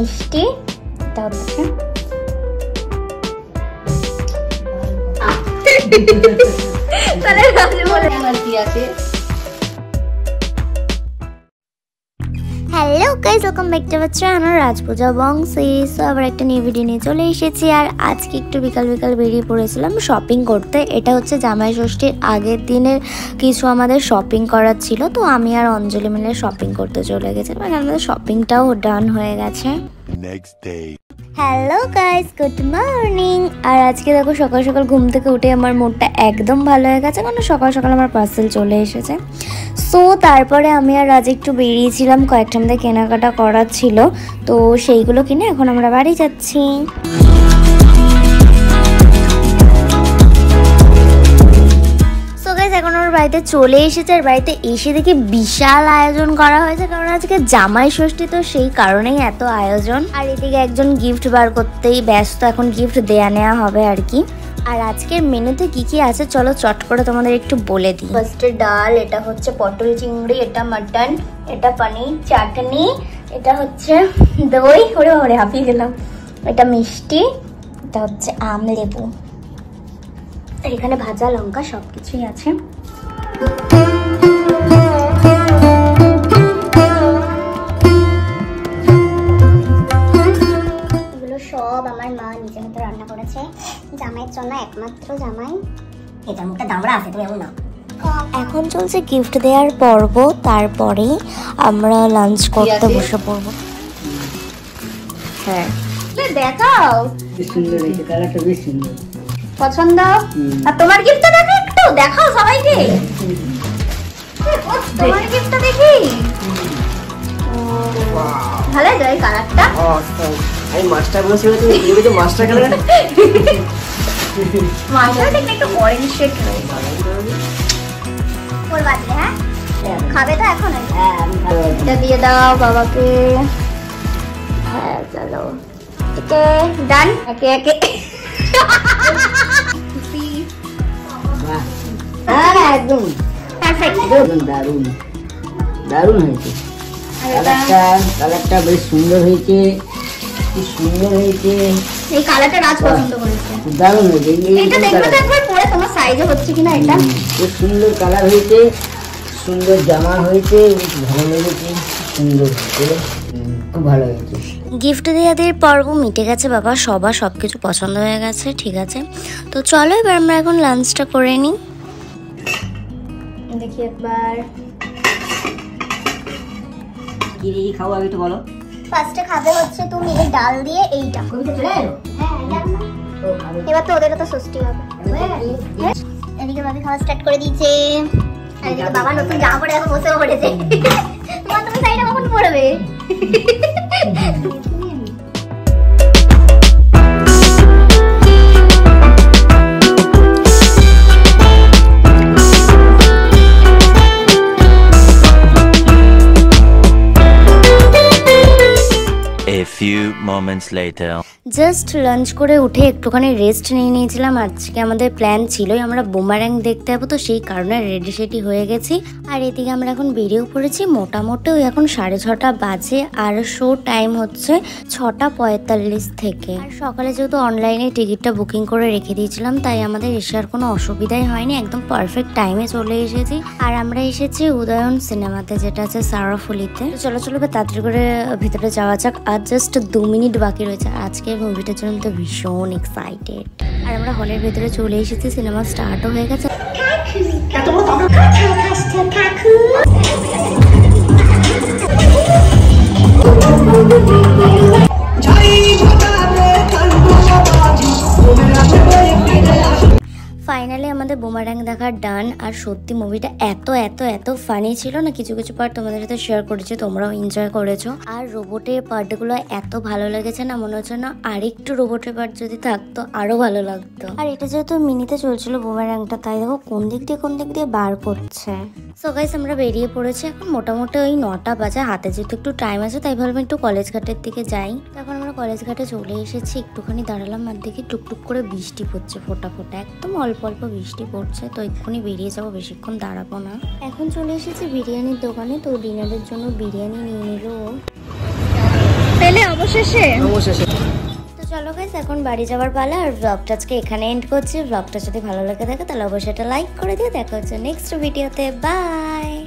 মিষ্টি, এটা হচ্ছে তাহলে রাজু বলে আমার কি আছে। Hello guys, welcome back to our channel Rajpuja Bangshi. So আবার একটা নিউ ভিডিও নিয়ে চলে এসেছি। আর আজকে একটু বিকাল বিকাল বেরিয়ে পড়েছিলাম শপিং করতে। এটা হচ্ছে জামাই ষষ্ঠীর আগের দিনের কিছু আমাদের শপিং করার ছিল, তো আমি আর অঞ্জলি মিলে শপিং করতে চলে গেছিলাম। আর আমাদের শপিংটাও ডান হয়ে গেছে। Hello guys, good morning. আর আজকে দেখো সকাল সকাল ঘুম থেকে উঠে আমার মুডটা একদম ভালো হয়ে গেছে, কারণ সকাল সকাল আমার পার্সেল চলে এসেছে। সো তারপরে আমি আর আজ একটু বেরিয়েছিলাম, কয়েকটা আমাদের কেনাকাটা করার ছিল, তো সেইগুলো কিনে এখন আমরা বাড়ি যাচ্ছি। এখন আমার বাড়িতে চলে এসেছে, আর বাড়িতে এসে দেখি বিশাল আয়োজন করা হয়েছে, কারণ আজকে জামাই ষষ্ঠী, তো সেই কারণেই এত আয়োজন। আর এদিকে একজন গিফট বার করতেই ব্যস্ত, এখন গিফট দেয়া নেওয়া হবে আর কি। আর আজকের মেনুতে কি কি আছে চলো চট করে তোমাদের একটু বলে দিই। ফার্স্টে ডাল, এটা হচ্ছে পটল চিংড়ি, এটা মাটন, এটা পনির, চাটনি, এটা হচ্ছে দই, ওরে হাঁপিয়ে গেলাম, এটা মিষ্টি, এটা হচ্ছে আম লেবু, এখানে ভাজা লঙ্কা সবকিছুই আছে। এগুলো সব আমার মা নিজে হাতে রান্না করেছে জামাইয়ের জন্য, একমাত্র জামাই। এটা মুখটা দামড়া আছে, তুমি এমন না। এখন চলছে গিফট দেওয়ার পর্ব, তারপরে আমরা লাঞ্চ করতে বসে পড়বো। হ্যাঁ দেখাও, সুন্দর হয়েছে, কালারটা বেশ সুন্দর, পছন্দ। আর তোমার গিফটটা দেখো, একটু দেখাও সবাইকে, তোমার গিফটটা দেখি। ভালো যায় কালারটা। আমি মাস্টার বলছিলাম, তুমি এই যে মাস্টার কালার, মাস্টার দেখতে একটু অরেঞ্জ শেড রয়েছে। ওর বাদে হ্যাঁ খাবে তো এখন? এটা দিয়ে দাও বাবাকে। হ্যাঁ চলো, ঠিক আছে ডান, একে একে। একদম দারুণ দারুণ হয়েছে, কালারটা বেশ সুন্দর হয়েছে, কি সুন্দর হয়েছে। এই কালারটা রাজ পছন্দ করেছে, দারুণ হয়েছে। এটা দেখো তো একবার পরে তোমার সাইজে হচ্ছে কিনা। এটা খুব সুন্দর কালার হয়েছে, সুন্দর জামা হয়েছে, ভালো লেগেছে, সুন্দর হয়েছে, খুব ভালো হয়েছে। গিফট দেওয়াদের পর্ব মিটে গেছে বাবা, সবার সবকিছু পছন্দ হয়ে গেছে, ঠিক আছে। তো চলো এবার আমরা এখন লাঞ্চটা করে নিই। দেখি একবার কি দিয়ে খাবো আগে তো বলো। ফার্স্টে খাবে হচ্ছে তুমি এই ডাল দিয়ে এইটা। এবার তো ওদের তো ষষ্ঠী হবে। এদিকে ভাবি খাওয়া স্টার্ট করে দিয়েছে, আর এদিকে বাবা নতুন জামা পরে এখন বসেও পড়েছে। তোমার তুমি শাড়িটা কখন পরবে? জাস্ট লাঞ্চ করে উঠে একটুখানি রেস্ট নিয়ে নিয়েছিলাম। আজকে আমাদের প্ল্যান ছিলই আমরা বুমারাং দেখতে যাবো, তো সেই কারণে রেডি সেডি হয়ে গেছি। আর এদিকে আমরা এখন বেরিয়েও পড়েছি, মোটামুটি ওই এখন 6:30 বাজে, আর শো টাইম হচ্ছে 6:45 থেকে। আর সকালে যেহেতু অনলাইনে টিকিটটা বুকিং করে রেখে দিয়েছিলাম, তাই আমাদের এসে আর কোনো অসুবিধাই হয়নি, একদম পারফেক্ট টাইমে চলে এসেছি। আর আমরা এসেছি উদয়ন সিনেমাতে, যেটা আছে সারাফুলিতে। চলো চলো তাড়াতাড়ি করে ভিতরে যাওয়া যাক, আর জাস্ট 2 মিনিট বাকি রয়েছে। আজকে মুভিটার জন্য তো ভীষণ এক্সাইটেড। আর আমরা হলের ভেতরে চলে এসেছি, সিনেমা স্টার্টও হয়ে গেছে। ফাইনালি আমাদের বুমারাং দেখা ডান। আর সত্যি মুভিটা এত এত এত ফানি ছিল না, কিছু কিছু পার্ট তোমাদের সাথে শেয়ার করেছি, তোমরাও এনজয় করেছো। আর রোবটের পার্টগুলো এত ভালো লেগেছে না, মনে হচ্ছে না আরেকটু রোবটের পার্ট যদি থাকতো আরো ভালো লাগতো। আর এটা যেহেতু মিনিতে চলছিল বুমারাংটা, তাই দেখো কোন দিক দিয়ে বার করছে। সো গাইস আমরা বেরিয়ে পড়েছি, এখন মোটামুটি ওই 9টা বাজে, হাতে যেহেতু একটু টাইম আছে তাই ভাবলাম একটু কলেজ ঘাটের দিকে যাই। এখন আমরা কলেজ ঘাটে চলে এসেছি, একটুখানি দাঁড়ালাম, আর দেখি টুকটুক করে বৃষ্টি পড়ছে, ফোটা ফোটা একদম অল্প অল্প বৃষ্টি পড়ছে, তো এক্ষুনি বেরিয়ে যাবো, বেশিক্ষণ দাঁড়াবো না। এখন চলে এসেছি বিরিয়ানির দোকানে, তো ডিনারের জন্য বিরিয়ানি নিয়ে নিল। পেলে অবশেষে অবশেষে। তো চলো গাইস, এখন বাড়ি যাওয়ার পালা। আর ব্লগটা আজকে এখানে এন্ড করছি। ব্লগটা যদি ভালো লেগে থাকে তাহলে অবশ্যই একটা লাইক করে দিও। দেখা হচ্ছে নেক্সট ভিডিওতে। বাই।